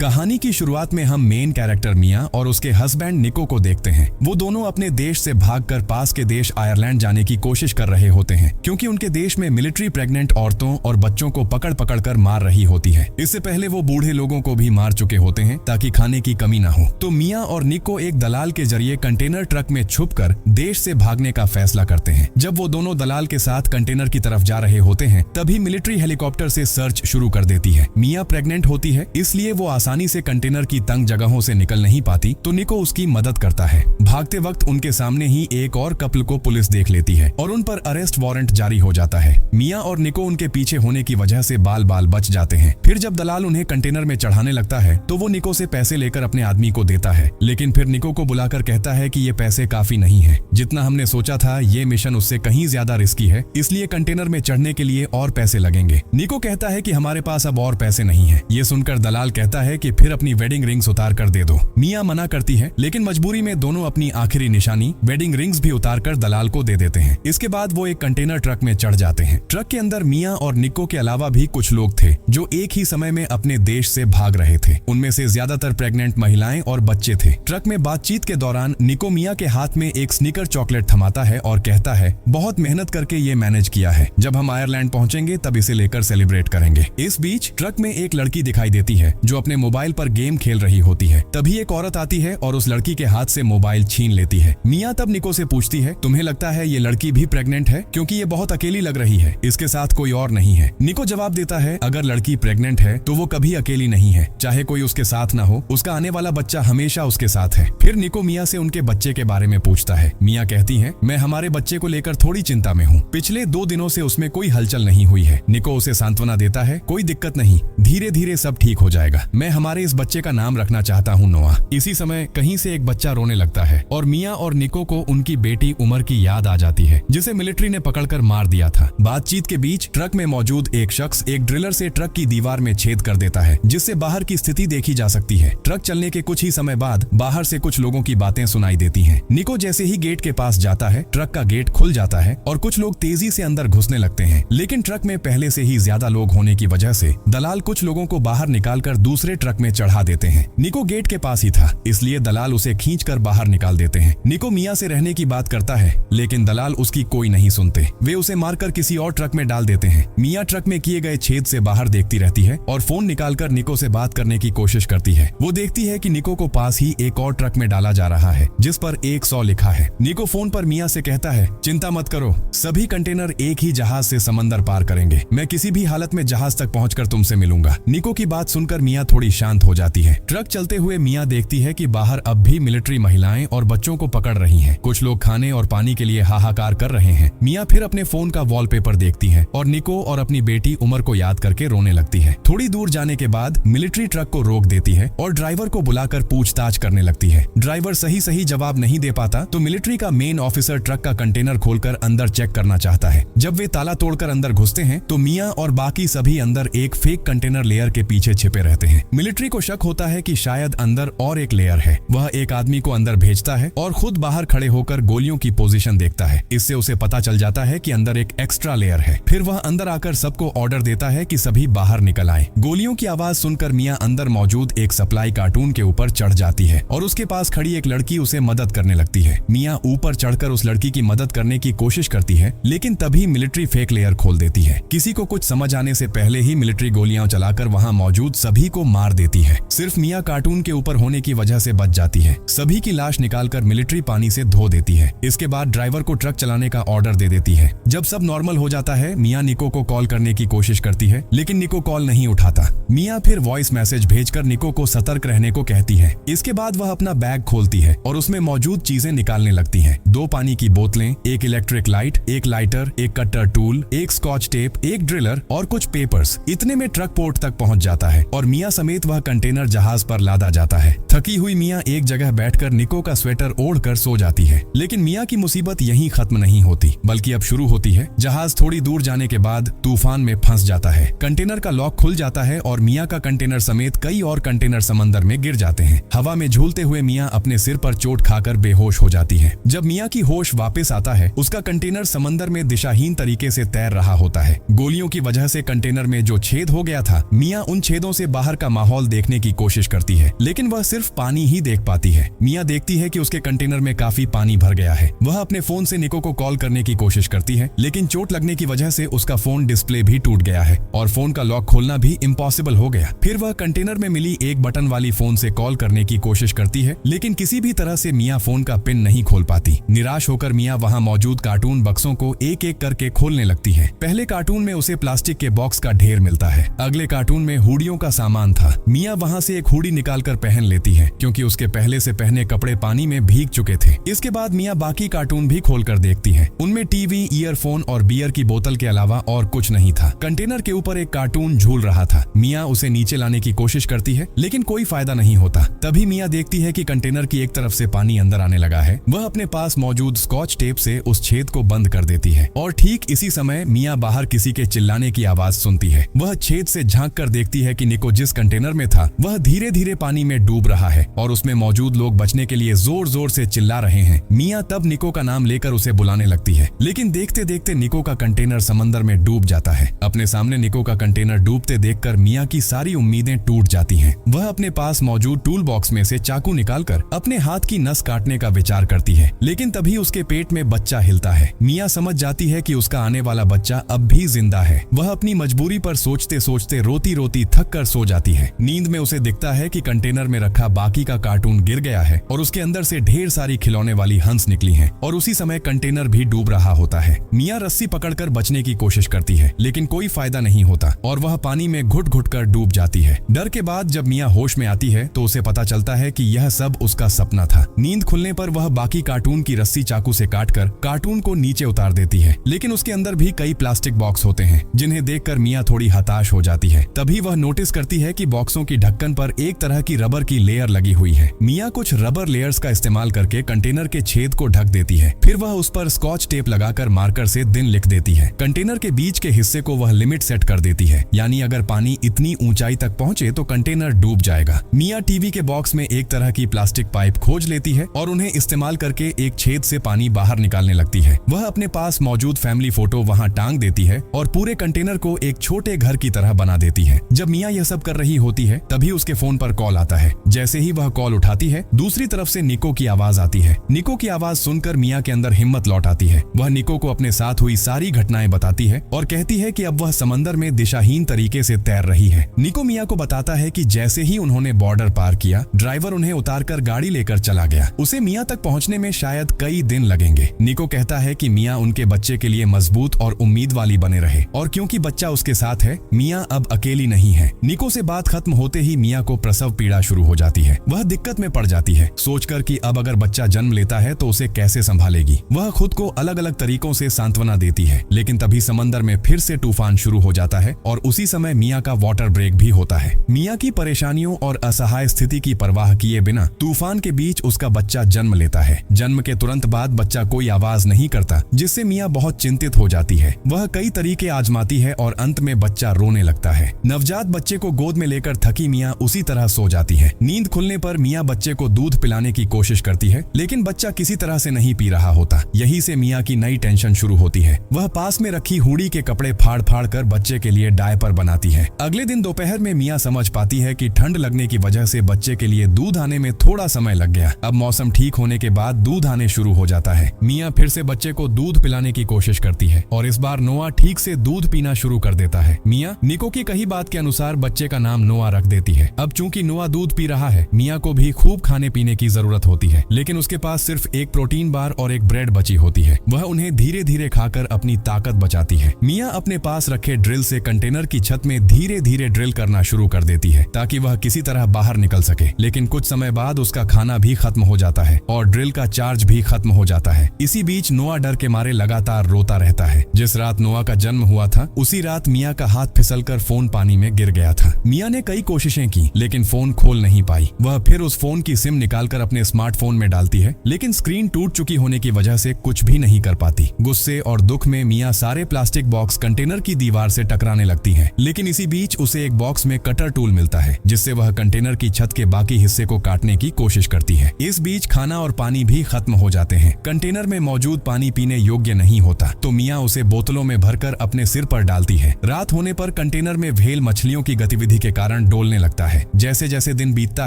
कहानी की शुरुआत में हम मेन कैरेक्टर मिया और उसके हस्बैंड निको को देखते हैं। वो दोनों अपने देश से भागकर पास के देश आयरलैंड जाने की कोशिश कर रहे होते हैं, क्योंकि उनके देश में मिलिट्री प्रेग्नेंट औरतों और बच्चों को पकड़ पकड़ कर मार रही होती है। इससे पहले वो बूढ़े लोगों को भी मार चुके होते हैं ताकि खाने की कमी न हो। तो मिया और निको एक दलाल के जरिए कंटेनर ट्रक में छुपकर देश से भागने का फैसला करते हैं। जब वो दोनों दलाल के साथ कंटेनर की तरफ जा रहे होते हैं, तभी मिलिट्री हेलीकॉप्टर से सर्च शुरू कर देती है। मिया प्रेग्नेंट होती है, इसलिए वो आसानी से कंटेनर की तंग जगहों से निकल नहीं पाती, तो निको उसकी मदद करता है। भागते वक्त उनके सामने ही एक और कपल को पुलिस देख लेती है और उन पर अरेस्ट वारंट जारी हो जाता है। मिया और निको उनके पीछे होने की वजह से बाल बाल बच जाते हैं। फिर जब दलाल उन्हें कंटेनर में चढ़ाने लगता है, तो वो निको से पैसे लेकर अपने आदमी को देता है, लेकिन फिर निको को बुलाकर कहता है कि ये पैसे काफी नहीं है। जितना हमने सोचा था, ये मिशन उससे कहीं ज्यादा रिस्की है, इसलिए कंटेनर में चढ़ने के लिए और पैसे लगेंगे। निको कहता है कि हमारे पास अब और पैसे नहीं है। ये सुनकर दलाल कहता है कि फिर अपनी वेडिंग रिंग्स उतार कर दे दो। मिया मना करती है, लेकिन मजबूरी में दोनों अपनी आखिरी निशानी वेडिंग रिंग्स भी उतार कर दलाल को दे देते हैं। इसके बाद वो एक कंटेनर ट्रक में चढ़ जाते हैं। ट्रक के अंदर मिया और निको के अलावा भी कुछ लोग थे जो एक ही समय में अपने देश से भाग रहे थे। उनमें से ज्यादातर प्रेग्नेंट महिलाएं और बच्चे थे। ट्रक में बातचीत के दौरान निको मिया के हाथ में एक स्नीकर चॉकलेट थमाता है और कहता है, बहुत मेहनत करके ये मैनेज किया है, जब हम आयरलैंड पहुंचेंगे तब इसे लेकर सेलिब्रेट करेंगे। इस बीच ट्रक में एक लड़की दिखाई देती है जो अपने मोबाइल पर गेम खेल रही होती है। तभी एक औरत आती है और उस लड़की के हाथ से मोबाइल छीन लेती है। मिया तब निको से पूछती है, तुम्हें लगता है ये लड़की भी प्रेग्नेंट है, क्योंकि ये बहुत अकेली लग रही है, इसके साथ कोई और नहीं है। निको जवाब देता है, अगर लड़की प्रेग्नेंट है तो वो कभी अकेली नहीं है, चाहे कोई उसके साथ ना हो, उसका आने वाला बच्चा हमेशा उसके साथ है। फिर निको मिया से उनके बच्चे के बारे में पूछता है। मिया कहती है, मैं हमारे बच्चे को लेकर थोड़ी चिंता में हूँ, पिछले 2 दिनों से उसमें कोई हलचल नहीं हुई है। निको उसे सांत्वना देता है, कोई दिक्कत नहीं, धीरे धीरे सब ठीक हो जाएगा। मैं हमारे इस बच्चे का नाम रखना चाहता हूँ नोआ। इसी समय कहीं से एक बच्चा रोने लगता है और मिया और निको को उनकी बेटी उमर की याद आ जाती है, जिसे मिलिट्री ने पकड़कर मार दिया था। बातचीत के बीच ट्रक में मौजूद एक शख्स एक ड्रिलर से ट्रक की दीवार में छेद कर देता है, जिससे बाहर की स्थिति देखी जा सकती है। ट्रक चलने के कुछ ही समय बाद बाहर से कुछ लोगों की बातें सुनाई देती हैं। निको जैसे ही गेट के पास जाता है, ट्रक का गेट खुल जाता है और कुछ लोग तेजी से अंदर घुसने लगते हैं, लेकिन ट्रक में पहले से ही ज्यादा लोग होने की वजह से दलाल कुछ लोगों को बाहर निकालकर दूसरे ट्रक में चढ़ा देते हैं। निको गेट के पास ही था, इसलिए दलाल उसे खींचकर बाहर निकाल देते हैं। निको मिया से रहने की बात करता है, लेकिन दलाल उसकी कोई नहीं सुनते। वे उसे मारकर किसी और ट्रक में डाल देते हैं। मिया ट्रक में किए गए छेद से बाहर देखती रहती है और फोन निकालकर निको से बात करने की कोशिश करती है। वो देखती है कि निको को पास ही एक और ट्रक में डाला जा रहा है, जिस पर 100 लिखा है। निको फोन पर मिया से कहता है, चिंता मत करो, सभी कंटेनर एक ही जहाज से समंदर पार करेंगे। मैं किसी भी हालत में जहाज तक पहुंचकर तुमसे मिलूंगा। निको की बात सुनकर मिया थोड़ी शांत हो जाती है। ट्रक चलते हुए मिया देखती है कि बाहर अब भी मिलिट्री महिलाएं और बच्चों को पकड़ रही हैं। कुछ लोग खाने और पानी के लिए हाहाकार कर रहे हैं। मिया फिर अपने फोन का वॉलपेपर देखती है और निको और अपनी बेटी उमर को याद करके रोने लगती है। थोड़ी दूर जाने के बाद मिलिट्री ट्रक को रोक देती है और ड्राइवर को बुलाकर पूछताछ करने लगती है। ड्राइवर सही जवाब नहीं दे पाता, तो मिलिट्री का मेन ऑफिसर ट्रक का कंटेनर खोलकर अंदर चेक करना चाहता है। जब वे ताला तोड़कर अंदर घुसते हैं, तो मिया और बाकी सभी अंदर एक फेक कंटेनर लेयर के पीछे छिपे रहते हैं। मिलिट्री को शक होता है कि शायद अंदर और एक लेयर है। वह एक आदमी को अंदर भेजता है और खुद बाहर खड़े होकर गोलियों की पोजीशन देखता है। इससे उसे पता चल जाता है कि अंदर एक एक्स्ट्रा लेयर है। फिर वह अंदर आकर सबको ऑर्डर देता है कि सभी बाहर निकल आए। गोलियों की आवाज सुनकर मिया अंदर मौजूद एक सप्लाई कार्टून के ऊपर चढ़ जाती है और उसके पास खड़ी एक लड़की उसे मदद करने लगती है। मिया ऊपर चढ़कर उस लड़की की मदद करने की कोशिश करती है, लेकिन तभी मिलिट्री फेक लेयर खोल देती है। किसी को कुछ समझ आने से पहले ही मिलिट्री गोलियां चलाकर वहां मौजूद सभी को मार देती है। सिर्फ मिया कार्टून के ऊपर होने की वजह से बच जाती है। सभी की लाश निकालकर मिलिट्री पानी से धो देती है। इसके बाद ड्राइवर को ट्रक चलाने का ऑर्डर दे देती है। जब सब नॉर्मल हो जाता है, मिया निको को कॉल करने की कोशिश करती है, लेकिन निको कॉल नहीं उठाता। मिया फिर वॉइस मैसेज भेजकर निको को सतर्क रहने को कहती है। इसके बाद वह अपना बैग खोलती है और उसमें मौजूद चीजें निकालने लगती हैं। 2 पानी की बोतलें, एक इलेक्ट्रिक लाइट, एक लाइटर, एक कटर टूल, एक स्कॉच टेप, एक ड्रिलर और कुछ पेपर्स। इतने में ट्रक पोर्ट तक पहुंच जाता है और मिया समेत वह कंटेनर जहाज पर लादा जाता है। थकी हुई मिया एक जगह बैठकर निको का स्वेटर ओढ़कर सो जाती है, लेकिन मिया की मुसीबत यहीं खत्म नहीं होती, बल्कि अब शुरू होती है। जहाज थोड़ी दूर जाने के बाद तूफान में फंस जाता है। कंटेनर का लॉक खुल जाता है और मिया का कंटेनर समेत कई और कंटेनर समंदर में गिर जाते हैं। हवा में झूलते हुए मिया अपने सिर पर चोट खाकर बेहोश हो जाती है। जब मिया की होश वापस आता है, उसका कंटेनर समंदर में दिशाहीन तरीके से तैर रहा होता है। गोलियों की वजह से कंटेनर में जो छेद हो गया था, मिया उन छेदों से बाहर का माहौल माहौल देखने की कोशिश करती है, लेकिन वह सिर्फ पानी ही देख पाती है। मिया देखती है कि उसके कंटेनर में काफी पानी भर गया है। वह अपने फोन से निको को कॉल करने की कोशिश करती है, लेकिन चोट लगने की वजह से उसका फोन डिस्प्ले भी टूट गया है और फोन का लॉक खोलना भी इम्पॉसिबल हो गया। फिर वह कंटेनर में मिली एक बटन वाली फोन से कॉल करने की कोशिश करती है, लेकिन किसी भी तरह से मिया फोन का पिन नहीं खोल पाती। निराश होकर मिया वहाँ मौजूद कार्टून बक्सों को एक एक करके खोलने लगती है। पहले कार्टून में उसे प्लास्टिक के बॉक्स का ढेर मिलता है। अगले कार्टून में हुडियों का सामान था। मिया वहाँ से एक हुडी निकालकर पहन लेती है, क्योंकि उसके पहले से पहने कपड़े पानी में भीग चुके थे। इसके बाद मिया बाकी कार्टून भी खोलकर देखती है। उनमें टीवी, ईयरफोन और बियर की बोतल के अलावा और कुछ नहीं था। कंटेनर के ऊपर एक कार्टून झूल रहा था। मिया उसे नीचे लाने की कोशिश करती है, लेकिन कोई फायदा नहीं होता। तभी मिया देखती है कि कंटेनर की एक तरफ से पानी अंदर आने लगा है। वह अपने पास मौजूद स्कॉच टेप से उस छेद को बंद कर देती है और ठीक इसी समय मिया बाहर किसी के चिल्लाने की आवाज सुनती है। वह छेद से झांक कर देखती है कि निको जिस कंटेनर में था वह धीरे धीरे पानी में डूब रहा है और उसमें मौजूद लोग बचने के लिए जोर जोर से चिल्ला रहे हैं। मिया तब निको का नाम लेकर उसे बुलाने लगती है, लेकिन देखते देखते निको का कंटेनर समंदर में डूब जाता है। अपने सामने निको का कंटेनर डूबते देखकर मिया की सारी उम्मीदें टूट जाती हैं। वह अपने पास मौजूद टूल बॉक्स में से चाकू निकालकर अपने हाथ की नस काटने का विचार करती है, लेकिन तभी उसके पेट में बच्चा हिलता है। मिया समझ जाती है कि उसका आने वाला बच्चा अब भी जिंदा है। वह अपनी मजबूरी पर सोचते सोचते रोती रोती थक कर सो जाती है। नींद में उसे दिखता है कि कंटेनर में रखा बाकी का कार्टून गिर गया है और उसके अंदर से ढेर सारी खिलौने वाली हंस निकली हैं और उसी समय कंटेनर भी डूब रहा होता है। मिया रस्सी पकड़कर बचने की कोशिश करती है, लेकिन कोई फायदा नहीं होता और वह पानी में घुट घुट कर डूब जाती है। डर के बाद जब मिया होश में आती है तो उसे पता चलता है कि यह सब उसका सपना था। नींद खुलने पर वह बाकी कार्टून की रस्सी चाकू से काटकर कार्टून को नीचे उतार देती है, लेकिन उसके अंदर भी कई प्लास्टिक बॉक्स होते हैं, जिन्हें देखकर मिया थोड़ी हताश हो जाती है। तभी वह नोटिस करती है कि बॉक्सों की ढक्कन पर एक तरह की रबर की लेयर लगी हुई है। मिया कुछ रबर लेयर्स का इस्तेमाल करके कंटेनर के छेद को ढक देती है। फिर वह उस पर स्कॉच टेप लगाकर मार्कर से दिन लिख देती है। कंटेनर के बीच के हिस्से को वह लिमिट सेट कर देती है, यानी अगर पानी इतनी ऊंचाई तक पहुंचे तो कंटेनर डूब जाएगा। मिया टीवी के बॉक्स में एक तरह की प्लास्टिक पाइप खोज लेती है और उन्हें इस्तेमाल करके एक छेद से पानी बाहर निकालने लगती है। वह अपने पास मौजूद फैमिली फोटो वहां टांग देती है और पूरे कंटेनर को एक छोटे घर की तरह बना देती है। जब मिया यह सब कर रही होती है तभी उसके फोन पर कॉल आता है। जैसे ही वह कॉल उठाती है, दूसरी तरफ से निको की आवाज आती है। निको की आवाज सुनकर मिया के अंदर हिम्मत लौट आती है। वह निको को अपने साथ हुई सारी घटनाएं बताती है और कहती है कि अब वह समंदर में दिशाहीन तरीके से तैर रही है। निको मिया को बताता है कि जैसे ही उन्होंने बॉर्डर पार किया, ड्राइवर उन्हें उतारकर गाड़ी लेकर चला गया। उसे मिया तक पहुंचने में शायद कई दिन लगेंगे। निको कहता है कि मिया उनके बच्चे के लिए मजबूत और उम्मीद वाली बने रहे और क्योंकि बच्चा उसके साथ है, मिया अब अकेली नहीं है। निको से बात खत्म होते ही मिया को प्रसव पीड़ा शुरू हो जाती है। वह दिक्कत में पड़ जाती है, सोचकर कि अब अगर बच्चा जन्म लेता है तो उसे कैसे संभालेगी। वह खुद को अलग अलग तरीकों से सांत्वना देती है, लेकिन तभी समंदर में फिर से तूफान शुरू हो जाता है और उसी समय मिया का वाटर ब्रेक भी होता है। मिया की परेशानियों और असहाय स्थिति की परवाह किए बिना तूफान के बीच उसका बच्चा जन्म लेता है। जन्म के तुरंत बाद बच्चा कोई आवाज नहीं करता, जिससे मिया बहुत चिंतित हो जाती है। वह कई तरीके आजमाती है और अंत में बच्चा रोने लगता है। नवजात बच्चे को गोद में लेकर थकी मिया उसी तरह सो जाती है। नींद खुलने पर मिया बच्चे को दूध पिलाने की कोशिश करती है, लेकिन बच्चा किसी तरह से नहीं पी रहा होता। यही से मिया की नई टेंशन शुरू होती है। वह पास में रखी हुडी के कपड़े फाड़ फाड़ कर बच्चे के लिए डायपर बनाती है। अगले दिन दोपहर में मिया समझ पाती है कि ठंड लगने की वजह से बच्चे के लिए दूध आने में थोड़ा समय लग गया। अब मौसम ठीक होने के बाद दूध आने शुरू हो जाता है। मिया फिर से बच्चे को दूध पिलाने की कोशिश करती है और इस बार नोआ ठीक से दूध पीना शुरू कर देता है। मिया निको की कही बात के अनुसार बच्चे का नाम नोआ रख देती है। अब चूंकि नोआ दूध पी रहा है, मिया को भी खूब खाने पीने की जरूरत होती है, लेकिन उसके पास सिर्फ एक प्रोटीन बार और एक ब्रेड बची होती है। वह उन्हें धीरे धीरे खाकर अपनी ताकत बचाती है। मिया अपने पास रखे ड्रिल से कंटेनर की छत में धीरे धीरे ड्रिल करना शुरू कर देती है ताकि वह किसी तरह बाहर निकल सके, लेकिन कुछ समय बाद उसका खाना भी खत्म हो जाता है और ड्रिल का चार्ज भी खत्म हो जाता है। इसी बीच नोआ डर के मारे लगातार रोता रहता है। जिस रात नोआ का जन्म हुआ था, उसी रात मिया का हाथ फिसलकर फोन पानी में गिर गया था। मिया ने कई कोशिशें की, लेकिन फोन खोल नहीं पाई। वह फिर उस फोन की सिम निकालकर अपने स्मार्टफोन में डालती है, लेकिन स्क्रीन टूट चुकी होने की वजह से कुछ भी नहीं कर पाती। गुस्से और दुख में मिया सारे प्लास्टिक बॉक्स कंटेनर की दीवार से टकराने लगती है, लेकिन इसी बीच उसे एक बॉक्स में कटर टूल मिलता है, जिससे वह कंटेनर की छत के बाकी हिस्से को काटने की कोशिश करती है। इस बीच खाना और पानी भी खत्म हो जाते हैं। कंटेनर में मौजूद पानी पीने योग्य नहीं होता, तो मिया उसे बोतलों में भरकर अपने सिर पर डालती है। रात होने पर कंटेनर में व्हेल मछलियों की गतिविधि के कारण कारण डोलने लगता है। जैसे जैसे दिन बीतता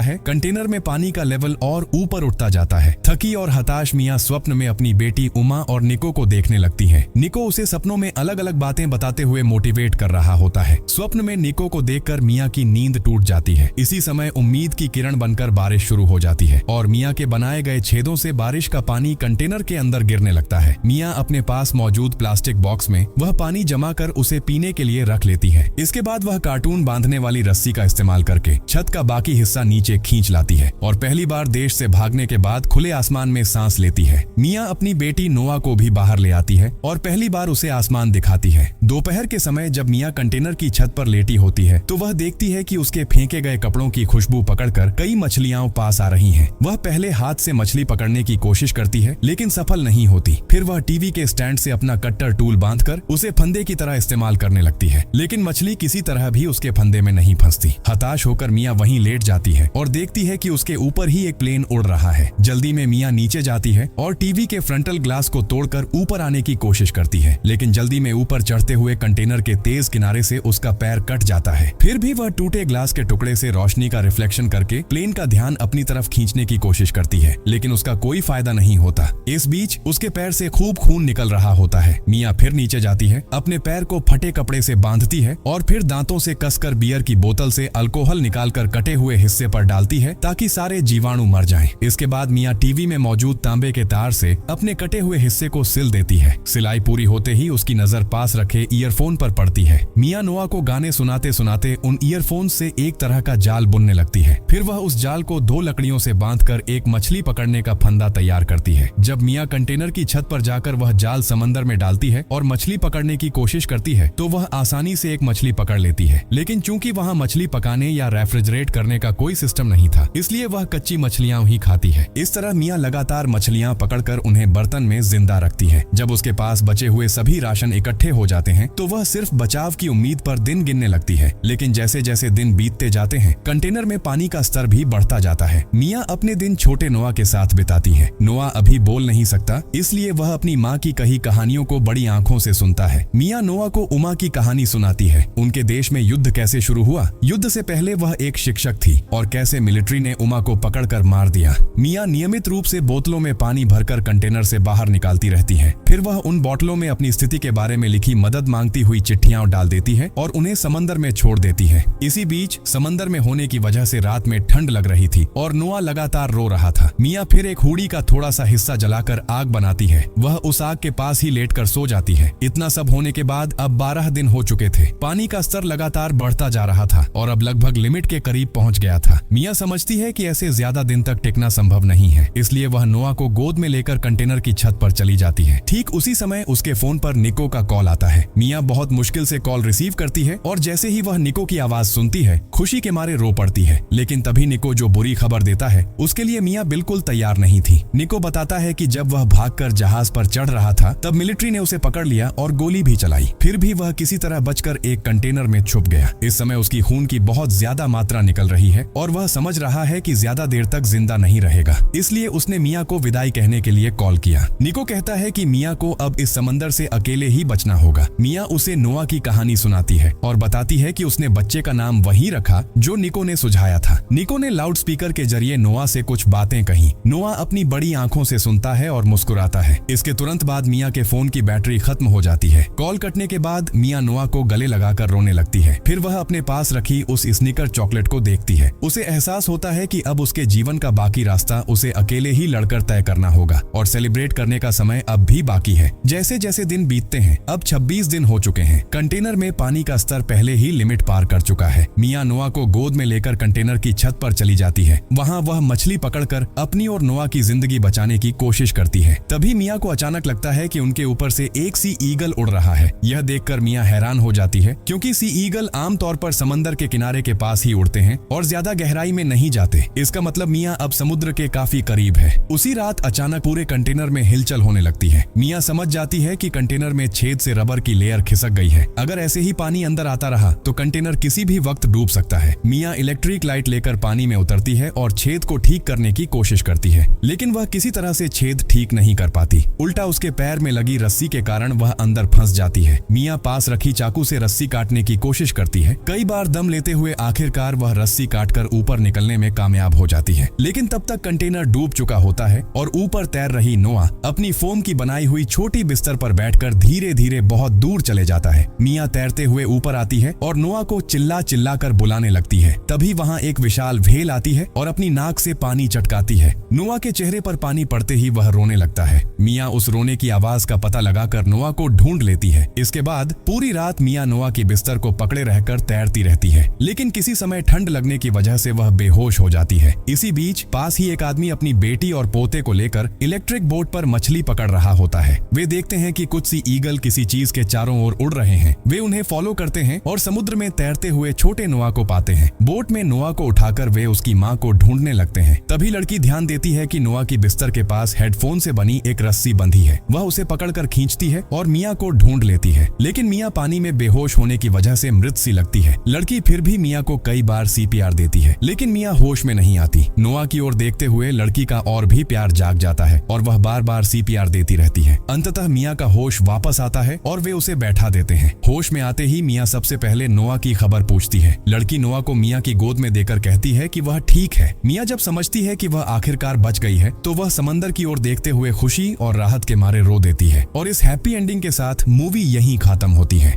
है, कंटेनर में पानी का लेवल और ऊपर उठता जाता है। थकी और हताश मिया स्वप्न में अपनी बेटी उमा और निको को देखने लगती है। निको उसे सपनों में अलग अलग बातें बताते हुए मोटिवेट कर रहा होता है। स्वप्न में निको को देखकर मिया की नींद टूट जाती है। इसी समय उम्मीद की किरण बनकर बारिश शुरू हो जाती है और मिया के बनाए गए छेदों से बारिश का पानी कंटेनर के अंदर गिरने लगता है। मिया अपने पास मौजूद प्लास्टिक बॉक्स में वह पानी जमा कर उसे पीने के लिए रख लेती है। इसके बाद वह कार्टून बांधने वाली रस्सी का इस्तेमाल करके छत का बाकी हिस्सा नीचे खींच लाती है और पहली बार देश से भागने के बाद खुले आसमान में सांस लेती है। मिया अपनी बेटी नोआ को भी बाहर ले आती है और पहली बार उसे आसमान दिखाती है। दोपहर के समय जब मिया कंटेनर की छत पर लेटी होती है तो वह देखती है कि उसके फेंके गए कपड़ों की खुशबू पकड़कर कई मछलियां पास आ रही हैं। वह पहले हाथ से मछली पकड़ने की कोशिश करती है लेकिन सफल नहीं होती। फिर वह टीवी के स्टैंड से अपना कट्टर टूल बांधकर उसे फंदे की तरह इस्तेमाल करने लगती है, लेकिन मछली किसी तरह भी उसके फंदे में नहीं फंसती। हताश होकर मिया वहीं लेट जाती है और देखती है कि उसके ऊपर ही एक प्लेन उड़ रहा है। जल्दी में मिया नीचे जाती है और टीवी के फ्रंटल ग्लास को तोड़कर ऊपर आने की कोशिश करती है, लेकिन जल्दी में ऊपर चढ़ते हुए कंटेनर के तेज किनारे से उसका पैर कट जाता है। फिर भी वह टूटे ग्लास के टुकड़े से रोशनी का रिफ्लेक्शन करके प्लेन का ध्यान अपनी तरफ खींचने की कोशिश करती है, लेकिन उसका कोई फायदा नहीं होता। इस बीच उसके पैर से खूब खून निकल रहा होता है। मिया फिर नीचे जाती है, अपने पैर को फटे कपड़े से बांधती है और फिर दांतों से कसकर बियर की बोतल से अल्कोहल निकालकर कटे हुए हिस्से पर डालती है ताकि सारे जीवाणु मर जाएं। इसके बाद मिया टीवी में मौजूद तांबे के तार से अपने कटे हुए हिस्से को सिल देती है। सिलाई पूरी होते ही उसकी नजर पास रखे ईयरफोन पर पड़ती है। मिया नोआ को गाने सुनाते सुनाते उन ईयरफोन से एक तरह का जाल बुनने लगती है। फिर वह उस जाल को 2 लकड़ियों से बांधकर एक मछली पकड़ने का फंदा तैयार करती है। जब मिया कंटेनर की छत पर जाकर वह जाल समंदर में डालती है और मछली पकड़ने की कोशिश करती है तो वह आसानी से एक मछली पकड़ लेती है, लेकिन चूंकि वहाँ मछली पकाने या रेफ्रिजरेट करने का कोई सिस्टम नहीं था, इसलिए वह कच्ची मछलियां ही खाती है। इस तरह मिया लगातार मछलियां पकड़कर उन्हें बर्तन में जिंदा रखती है। जब उसके पास बचे हुए सभी राशन इकट्ठे हो जाते हैं तो वह सिर्फ बचाव की उम्मीद पर दिन गिनने लगती है, लेकिन जैसे जैसे दिन बीतते जाते हैं कंटेनर में पानी का स्तर भी बढ़ता जाता है। मिया अपने दिन छोटे नोआ के साथ बिताती है। नोआ अभी बोल नहीं सकता, इसलिए वह अपनी माँ की कही कहानियों को बड़ी आंखों से सुनता है। मिया नोआ को उमा की कहानी सुनाती है, उनके देश में युद्ध कैसे शुरू हुआ। युद्ध से पहले वह एक शिक्षक थी और कैसे मिलिट्री ने उमा को पकड़कर मार दिया। मिया नियमित रूप से बोतलों में पानी भरकर कंटेनर से बाहर निकालती रहती है। फिर वह उन बोतलों में अपनी स्थिति के बारे में लिखी मदद मांगती हुई चिट्ठियां डाल देती है और उन्हें समंदर में छोड़ देती है। इसी बीच समंदर में होने की वजह से रात में ठंड लग रही थी और नोआ लगातार रो रहा था। मिया फिर एक हुडी का थोड़ा सा हिस्सा जलाकर आग बनाती है। वह उस आग के पास ही लेटकर सो जाती है। इतना सब होने के बाद अब 12 दिन हो चुके थे। पानी का स्तर लगातार बढ़ता जा रहा था और अब लगभग लिमिट के करीब पहुंच गया था। मिया समझती है कि ऐसे ज्यादा दिन तक टिकना संभव नहीं है, इसलिए वह नोआ को गोद में लेकर कंटेनर की छत पर चली जाती है। ठीक उसी समय उसके फोन पर निको का कॉल आता है। मिया बहुत मुश्किल से कॉल रिसीव करती है और जैसे ही वह निको की आवाज सुनती है खुशी के मारे रो पड़ती है, लेकिन तभी निको जो बुरी खबर देता है उसके लिए मिया बिल्कुल तैयार नहीं थी। निको बताता है कि जब वह भागकर जहाज पर चढ़ रहा था तब मिलिट्री ने उसे पकड़ लिया और गोली भी चलाई, फिर भी वह किसी तरह बचकर एक कंटेनर में छुप गया। इस समय उसकी खून की बहुत ज्यादा मात्रा निकल रही है और वह समझ रहा है कि ज्यादा देर तक जिंदा नहीं रहेगा, इसलिए उसने मिया को विदाई कहने के लिए कॉल किया। निको कहता है कि मिया को अब इस समंदर से अकेले ही बचना होगा। मिया उसे नोआ की कहानी सुनाती है और बताती है कि उसने बच्चे का नाम वही रखा जो निको ने सुझाया था। निको ने लाउड स्पीकर के जरिए नोआ से कुछ बातें कही। नोआ अपनी बड़ी आंखों से सुनता है और मुस्कुराता है। इसके तुरंत बाद मिया के फोन की बैटरी खत्म हो जाती है। कॉल कटने के बाद मिया नोआ को गले लगाकर रोने लगती है। फिर वह अपने पास रखी उस स्निकर चॉकलेट को देखती है। उसे एहसास होता है कि अब उसके जीवन का बाकी रास्ता उसे अकेले ही लड़कर तय करना होगा और सेलिब्रेट करने का समय अब भी बाकी है। जैसे जैसे दिन बीतते हैं अब 26 दिन हो चुके हैं। कंटेनर में पानी का स्तर पहले ही लिमिट पार कर चुका है। मिया नोआ को गोद में लेकर कंटेनर की छत पर चली जाती है। वहाँ वह मछली पकड़कर अपनी और नोआ की जिंदगी बचाने की कोशिश करती है। तभी मिया को अचानक लगता है कि उनके ऊपर से एक सी ईगल उड़ रहा है। यह देखकर मिया हैरान हो जाती है क्योंकि सी ईगल आमतौर पर समंदर के किनारे के पास ही उड़ते हैं और ज्यादा गहराई में नहीं जाते। इसका मतलब मिया अब समुद्र के काफी करीब है। उसी रात अचानक पूरे कंटेनर में हिलचल होने लगती है। मिया समझ जाती है कि कंटेनर में छेद से रबर की लेयर खिसक गई है। अगर ऐसे ही पानी अंदर आता रहा तो कंटेनर किसी भी वक्त डूब सकता है। मिया इलेक्ट्रिक लाइट लेकर पानी में उतरती है और छेद को ठीक करने की कोशिश करती है, लेकिन वह किसी तरह से छेद ठीक नहीं कर पाती। उल्टा उसके पैर में लगी रस्सी के कारण वह अंदर फंस जाती है। मिया पास रखी चाकू से रस्सी काटने की कोशिश करती है। कई बार दम लेते तैरते हुए आखिरकार वह रस्सी काटकर ऊपर निकलने में कामयाब हो जाती है। लेकिन तब तक कंटेनर डूब चुका होता है और ऊपर तैर रही नोआ अपनी फोम की बनाई हुई छोटी बिस्तर पर बैठकर धीरे धीरे बहुत दूर चले जाता है। मिया तैरते हुए ऊपर आती है और नोआ को चिल्ला चिल्ला कर बुलाने लगती है। तभी वहाँ एक विशाल व्हेल आती है और अपनी नाक से पानी चटकाती है। नोआ के चेहरे पर पानी पड़ते ही वह रोने लगता है। मिया उस रोने की आवाज का पता लगाकर नोआ को ढूंढ लेती है। इसके बाद पूरी रात मिया नोआ की बिस्तर को पकड़े रहकर तैरती रहती है, लेकिन किसी समय ठंड लगने की वजह से वह बेहोश हो जाती है। इसी बीच पास ही एक आदमी अपनी बेटी और पोते को लेकर इलेक्ट्रिक बोट पर मछली पकड़ रहा होता है। वे देखते हैं कि कुछ सी ईगल किसी चीज के चारों ओर उड़ रहे हैं। वे उन्हें फॉलो करते हैं और समुद्र में तैरते हुए छोटे नोआ को पाते हैं। बोट में नोआ को उठाकर वे उसकी माँ को ढूंढने लगते हैं। तभी लड़की ध्यान देती है कि नोआ की बिस्तर के पास हेडफोन से बनी एक रस्सी बंधी है। वह उसे पकड़कर खींचती है और मिया को ढूंढ लेती है, लेकिन मिया पानी में बेहोश होने की वजह से मृत सी लगती है। लड़की फिर भी मिया को कई बार सीपीआर देती है, लेकिन मिया होश में नहीं आती। नोआ की ओर देखते हुए लड़की का और भी प्यार जाग जाता है और वह बार बार सीपीआर देती रहती है। अंततः मिया का होश वापस आता है और वे उसे बैठा देते हैं। होश में आते ही मिया सबसे पहले नोआ की खबर पूछती है। लड़की नोआ को मिया की गोद में देकर कहती है कि वह ठीक है। मिया जब समझती है कि वह आखिरकार बच गई है तो वह समंदर की ओर देखते हुए खुशी और राहत के मारे रो देती है। और इस हैप्पी एंडिंग के साथ मूवी यहीं खत्म होती है।